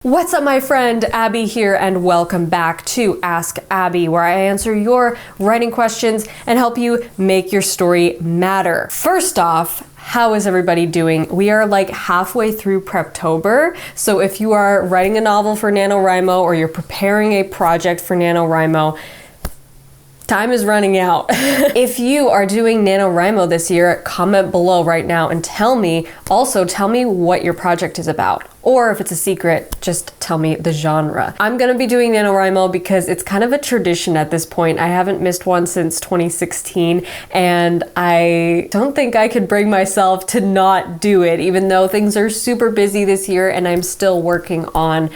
What's up, my friend? Abby here, and welcome back to Ask Abby, where I answer your writing questions and help you make your story matter. First off, how is everybody doing? We are like halfway through Preptober, so if you are writing a novel for NaNoWriMo or you're preparing a project for NaNoWriMo, time is running out. If you are doing NaNoWriMo this year, comment below right now and tell me what your project is about. Or if it's a secret, just tell me the genre. I'm gonna be doing NaNoWriMo because it's kind of a tradition at this point. I haven't missed one since 2016, and I don't think I could bring myself to not do it, even though things are super busy this year and I'm still working on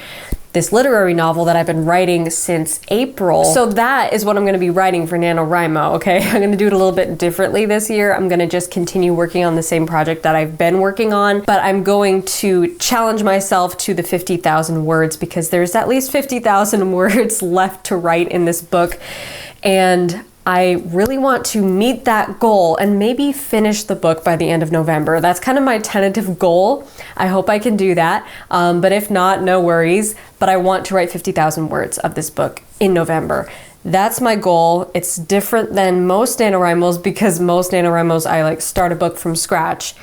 this literary novel that I've been writing since April. So that is what I'm gonna be writing for NaNoWriMo, okay? I'm gonna do it a little bit differently this year. I'm gonna just continue working on the same project that I've been working on, but I'm going to challenge myself to the 50,000 words because there's at least 50,000 words left to write in this book. And I really want to meet that goal and maybe finish the book by the end of November. That's kind of my tentative goal. I hope I can do that, but if not, no worries. But I want to write 50,000 words of this book in November. That's my goal. It's different than most NaNoWriMos because most NaNoWriMos I like start a book from scratch.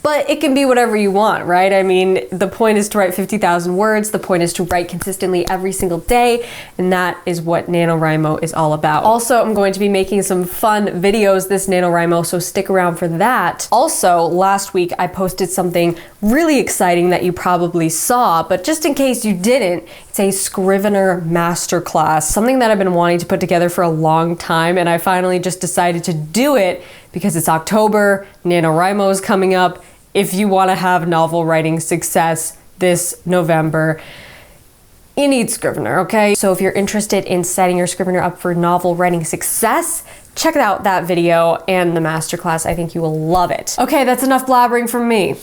But it can be whatever you want, right? I mean, the point is to write 50,000 words. The point is to write consistently every single day. And that is what NaNoWriMo is all about. Also, I'm going to be making some fun videos this NaNoWriMo, so stick around for that. Also, last week I posted something really exciting that you probably saw, but just in case you didn't, it's a Scrivener masterclass, something that I've been wanting to put together for a long time, and I finally just decided to do it because it's October, NaNoWriMo is coming up. If you want to have novel writing success this November, you need Scrivener, okay? So if you're interested in setting your Scrivener up for novel writing success, check out that video and the masterclass. I think you will love it. Okay, that's enough blabbering from me.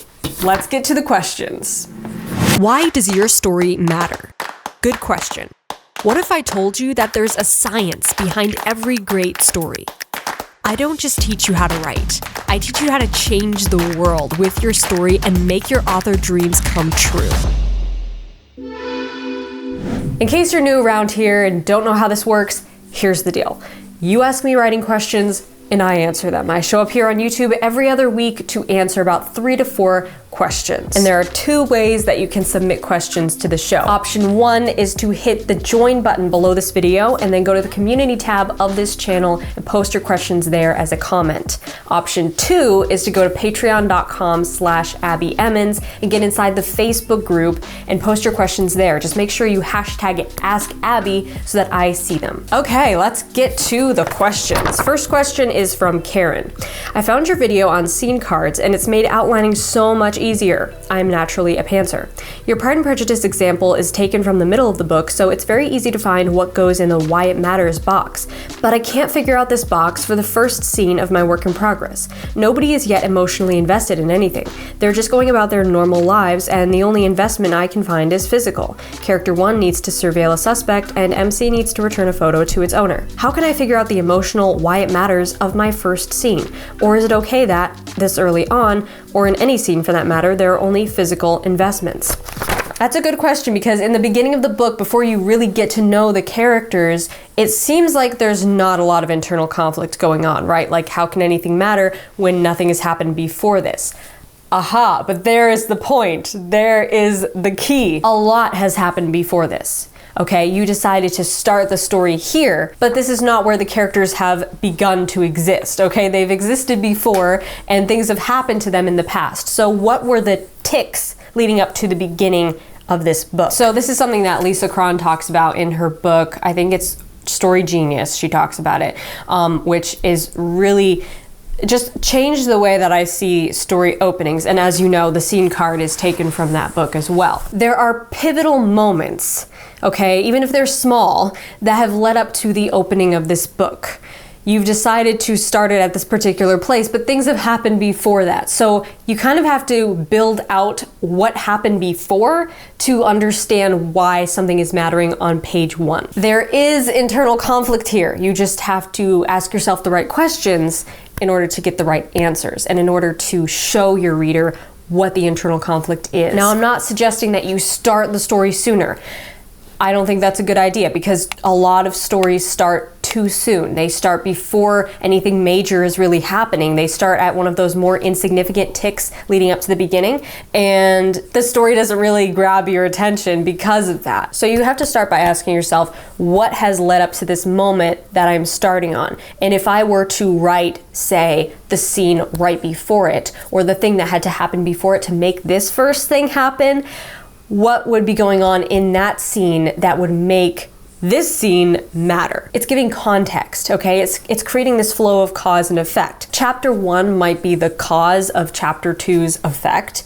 Let's get to the questions. Why does your story matter? Good question. What if I told you that there's a science behind every great story? I don't just teach you how to write. I teach you how to change the world with your story and make your author dreams come true. In case you're new around here and don't know how this works, here's the deal. You ask me writing questions and I answer them. I show up here on YouTube every other week to answer about 3 to 4 questions. And there are 2 ways that you can submit questions to the show. Option 1 is to hit the join button below this video and then go to the community tab of this channel and post your questions there as a comment. Option 2 is to go to patreon.com/AbbieEmmons and get inside the Facebook group and post your questions there. Just make sure you hashtag it AskAbbie so that I see them. Okay, let's get to the questions. First question is from Karen. I found your video on scene cards and it's made outlining so much easier. I'm naturally a pantser. Your Pride and Prejudice example is taken from the middle of the book, so it's very easy to find what goes in the Why It Matters box. But I can't figure out this box for the first scene of my work in progress. Nobody is yet emotionally invested in anything. They're just going about their normal lives, and the only investment I can find is physical. Character 1 needs to surveil a suspect, and MC needs to return a photo to its owner. How can I figure out the emotional Why It Matters of my first scene? Or is it okay that, this early on, or in any scene for that matter, there are only physical investments? That's a good question because in the beginning of the book, before you really get to know the characters, it seems like there's not a lot of internal conflict going on, right? Like, how can anything matter when nothing has happened before this? Aha, but there is the point. There is the key. A lot has happened before this. Okay, you decided to start the story here, but this is not where the characters have begun to exist, okay? They've existed before and things have happened to them in the past. So what were the ticks leading up to the beginning of this book? So this is something that Lisa Cron talks about in her book. I think it's Story Genius, she talks about it, which is really just changed the way that I see story openings. And as you know, the scene card is taken from that book as well. There are pivotal moments, okay, even if they're small, that have led up to the opening of this book. You've decided to start it at this particular place, but things have happened before that. So you kind of have to build out what happened before to understand why something is mattering on page 1. There is internal conflict here. You just have to ask yourself the right questions in order to get the right answers and in order to show your reader what the internal conflict is. Now, I'm not suggesting that you start the story sooner. I don't think that's a good idea because a lot of stories start too soon. They start before anything major is really happening. They start at one of those more insignificant ticks leading up to the beginning, and the story doesn't really grab your attention because of that. So you have to start by asking yourself, what has led up to this moment that I'm starting on? And if I were to write, say, the scene right before it, or the thing that had to happen before it to make this first thing happen, what would be going on in that scene that would make this scene matter? It's giving context, okay? It's creating this flow of cause and effect. Chapter 1 might be the cause of chapter 2's effect,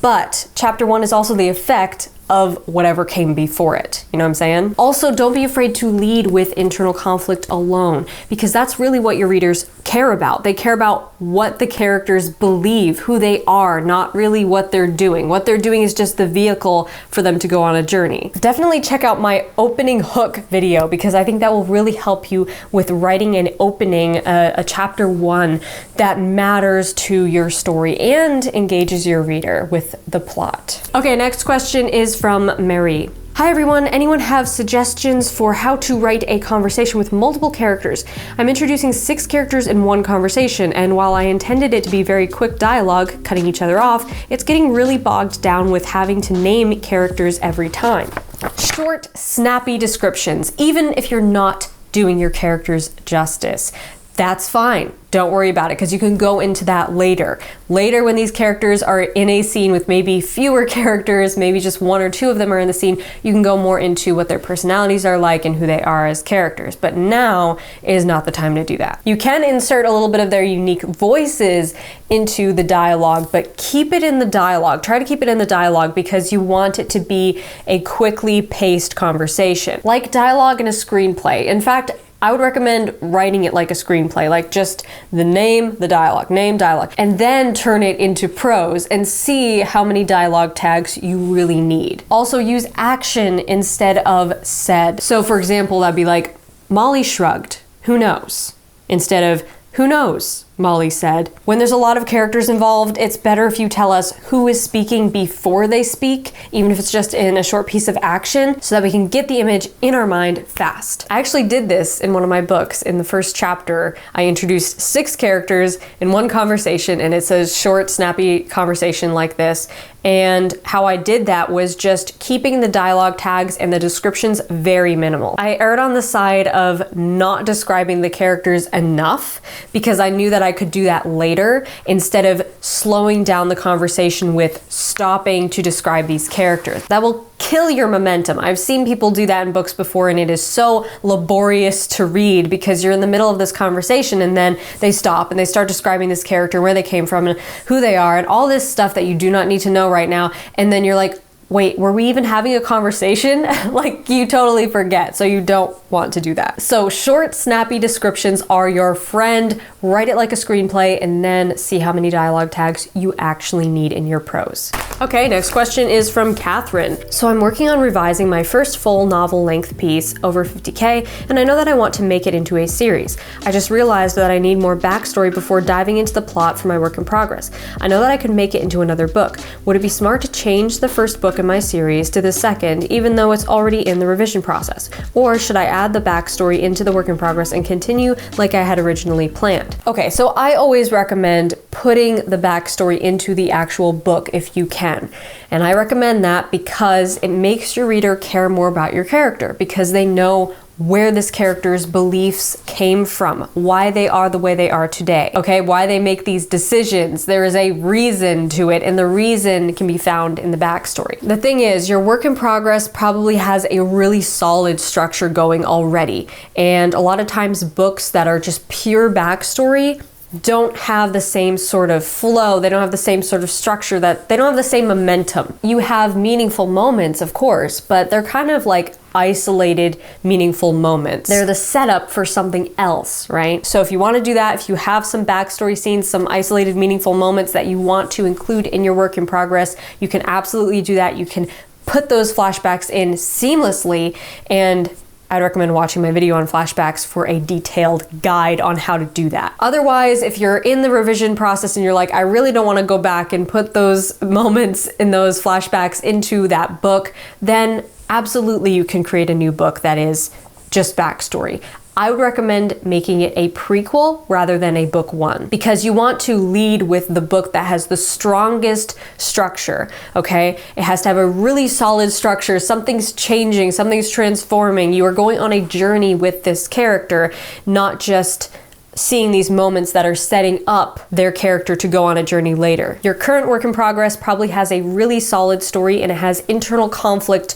but chapter 1 is also the effect of whatever came before it. You know what I'm saying? Also, don't be afraid to lead with internal conflict alone, because that's really what your readers care about. They care about what the characters believe, who they are, not really what they're doing. What they're doing is just the vehicle for them to go on a journey. Definitely check out my opening hook video, because I think that will really help you with writing and opening a chapter 1 that matters to your story and engages your reader with the plot. Okay, next question is from Mary. Hi everyone, anyone have suggestions for how to write a conversation with multiple characters? I'm introducing 6 characters in one conversation, and while I intended it to be very quick dialogue, cutting each other off, it's getting really bogged down with having to name characters every time. Short, snappy descriptions, even if you're not doing your characters justice. That's fine. Don't worry about it, because you can go into that later. Later, when these characters are in a scene with maybe fewer characters, maybe just 1 or 2 of them are in the scene, you can go more into what their personalities are like and who they are as characters. But now is not the time to do that. You can insert a little bit of their unique voices into the dialogue, but keep it in the dialogue. Try to keep it in the dialogue because you want it to be a quickly paced conversation. Like dialogue in a screenplay. In fact, I would recommend writing it like a screenplay, like just the name, the dialogue, name, dialogue, and then turn it into prose and see how many dialogue tags you really need. Also use action instead of said. So for example, that'd be like, Molly shrugged, who knows? Instead of, who knows? Molly said. When there's a lot of characters involved, it's better if you tell us who is speaking before they speak, even if it's just in a short piece of action, so that we can get the image in our mind fast. I actually did this in one of my books. In the first chapter, I introduced 6 characters in one conversation, and it's a short, snappy conversation like this. And how I did that was just keeping the dialogue tags and the descriptions very minimal. I erred on the side of not describing the characters enough because I knew that I could do that later instead of slowing down the conversation with stopping to describe these characters. That will kill your momentum. I've seen people do that in books before, and it is so laborious to read because you're in the middle of this conversation and then they stop and they start describing this character, where they came from and who they are and all this stuff that you do not need to know right now. And then you're like, wait, were we even having a conversation? Like, you totally forget, so you don't want to do that. So short, snappy descriptions are your friend. Write it like a screenplay and then see how many dialogue tags you actually need in your prose. Okay, next question is from Catherine. So I'm working on revising my first full novel length piece, over 50K, and I know that I want to make it into a series. I just realized that I need more backstory before diving into the plot for my work in progress. I know that I could make it into another book. Would it be smart to change the first book in my series to the second, even though it's already in the revision process? Or should I add the backstory into the work in progress and continue like I had originally planned? Okay, so I always recommend putting the backstory into the actual book if you can. And I recommend that because it makes your reader care more about your character, because they know where this character's beliefs came from, why they are the way they are today, okay? Why they make these decisions. There is a reason to it, and the reason can be found in the backstory. The thing is, your work in progress probably has a really solid structure going already, and a lot of times books that are just pure backstory don't have the same sort of flow, they don't have the same sort of structure, that they don't have the same momentum. You have meaningful moments, of course, but they're kind of like isolated, meaningful moments. They're the setup for something else, right? So if you want to do that, if you have some backstory scenes, some isolated, meaningful moments that you want to include in your work in progress, you can absolutely do that. You can put those flashbacks in seamlessly, and I'd recommend watching my video on flashbacks for a detailed guide on how to do that. Otherwise, if you're in the revision process and you're like, I really don't want to go back and put those moments in those flashbacks into that book, then absolutely you can create a new book that is just backstory. I would recommend making it a prequel rather than a book one, because you want to lead with the book that has the strongest structure, okay? It has to have a really solid structure. Something's changing, something's transforming. You are going on a journey with this character, not just seeing these moments that are setting up their character to go on a journey later. Your current work in progress probably has a really solid story and it has internal conflict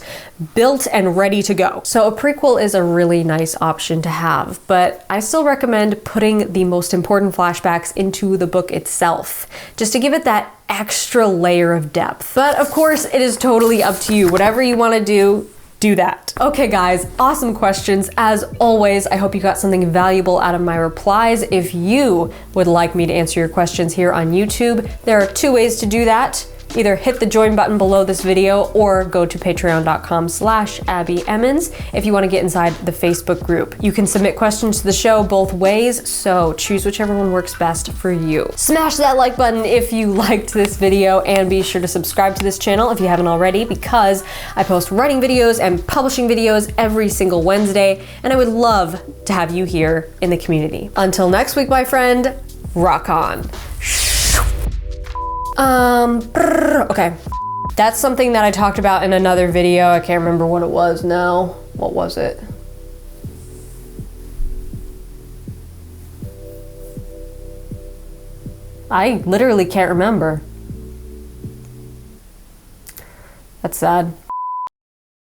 built and ready to go. So a prequel is a really nice option to have, but I still recommend putting the most important flashbacks into the book itself, just to give it that extra layer of depth. But of course, it is totally up to you. Whatever you want to do that. Okay guys, awesome questions. As always, I hope you got something valuable out of my replies. If you would like me to answer your questions here on YouTube, there are two ways to do that. Either hit the join button below this video or go to patreon.com/AbbieEmmons if you want to get inside the Facebook group. You can submit questions to the show both ways, so choose whichever one works best for you. Smash that like button if you liked this video, and be sure to subscribe to this channel if you haven't already, because I post writing videos and publishing videos every single Wednesday, and I would love to have you here in the community. Until next week, my friend, rock on. Okay. That's something that I talked about in another video. I can't remember what it was now. What was it? I literally can't remember. That's sad.